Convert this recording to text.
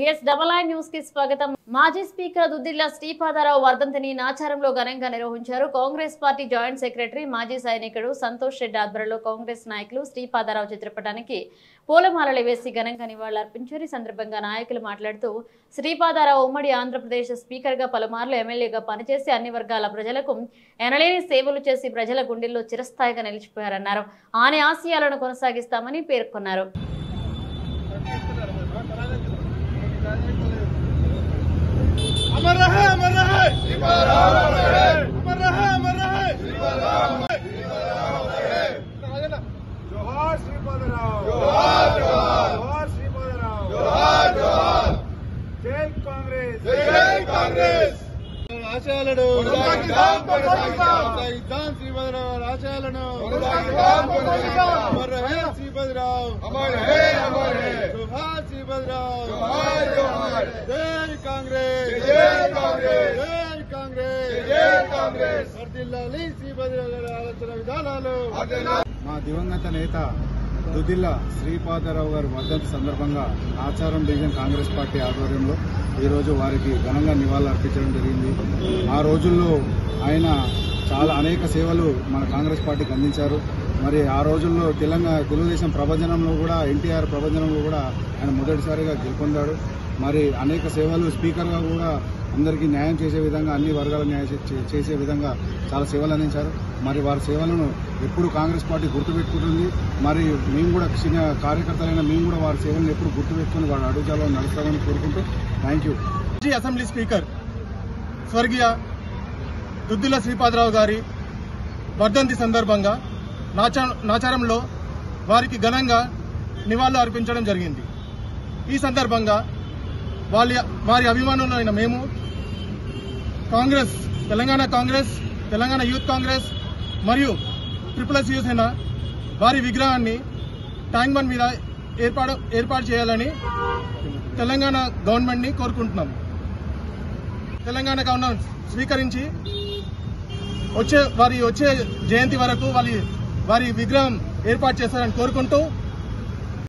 News కి స్వాగతం. మాజీ స్పీకర్ దుద్దిల్ల శ్రీపాదరావు వర్ధంతిని నాచారంలో ఘనంగా నిర్వహించారు. కాంగ్రెస్ పార్టీ జాయింట్ సెక్రటరీ మాజీ సైనికుడు సంతోష్ రెడ్డి ఆధ్వర్యంలో కాంగ్రెస్ నాయకులు శ్రీపాదరావు చిత్రపటానికి పూలమాలలు వేసి ఘనంగా నివాళులర్పించారు. ఈ సందర్భంగా నాయకులు మాట్లాడుతూ శ్రీపాదరావు ఉమ్మడి ఆంధ్రప్రదేశ్ స్పీకర్ గా పలుమార్లు ఎమ్మెల్యేగా పనిచేసి అన్ని వర్గాల ప్రజలకు ఎనలేని సేవలు చేసి ప్రజల గుండెల్లో చిరస్థాయిగా నిలిచిపోయారన్నారు. ఆయన ఆశయాలను కొనసాగిస్తామని పేర్కొన్నారు. अमर रहे श्रीपादराव, अमर रहे श्रीपादराव, जोहार श्रीपादराव, जोहार श्रीपादराव, जोहार जय कांग्रेस आशयाలను కొనసాగిద్దాం శ్రీపాదరావు ఆశయాలను అమర్ రహే శ్రీపాదరావు, అమర్ హే జోహార్ శ్రీపాదరావు, జోహార్ జై కాంగ్రెస్, జై కాంగ్రెస్ వర్ధిల్లాలి శ్రీపాదరావు గారి ఆలోచన విధానాలు. మా దివంగత నేత దుద్దిల్ల శ్రీపాదరావు గారి వర్ధంతి సందర్భంగా ఆచారం డివిజన్ కాంగ్రెస్ పార్టీ ఆధ్వర్యంలో ఈరోజు వారికి ఘనంగా నివాళులు అర్పించడం జరిగింది. ఆ రోజుల్లో ఆయన చాలా అనేక సేవలు మన కాంగ్రెస్ పార్టీకి అందించారు. మరి ఆ రోజుల్లో తెలుగుదేశం ప్రభజనంలో కూడా ఎన్టీఆర్ ప్రభజనంలో కూడా ఆయన మొదటిసారిగా గెలుపొందాడు. మరి అనేక సేవలు స్పీకర్గా కూడా అందరికీ న్యాయం చేసే విధంగా అన్ని వర్గాల న్యాయం చేసే విధంగా చాలా సేవలు అందించారు. మరి వారి సేవలను ఎప్పుడు కాంగ్రెస్ పార్టీ గుర్తుపెట్టుకుంటుంది. మరి మేము కూడా చిన్న కార్యకర్తలైన మేము కూడా వారి సేవలను ఎప్పుడు గుర్తుపెట్టుకుని వారి అడుగుజాలలో నడుస్తామని కోరుకుంటూ థ్యాంక్ యూ. అసెంబ్లీ స్పీకర్ స్వర్గీయ దుద్దిల్ల శ్రీపాదరావు గారి వర్ధంతి సందర్భంగా నాచారంలో వారికి ఘనంగా నివాళులు అర్పించడం జరిగింది. ఈ సందర్భంగా వారి అభిమానులైన మేము తెలంగాణ యూత్ కాంగ్రెస్ మరియు ట్రిపుల్ఎస్ యువసేన వారి విగ్రహాన్ని ట్యాంక్ బండ్ మీద ఏర్పాటు చేయాలని తెలంగాణ గవర్నమెంట్ ని కోరుకుంటున్నాం. తెలంగాణ గవర్నమెంట్ స్వీకరించి వచ్చే జయంతి వరకు వారి విగ్రహం ఏర్పాటు చేస్తారని కోరుకుంటూ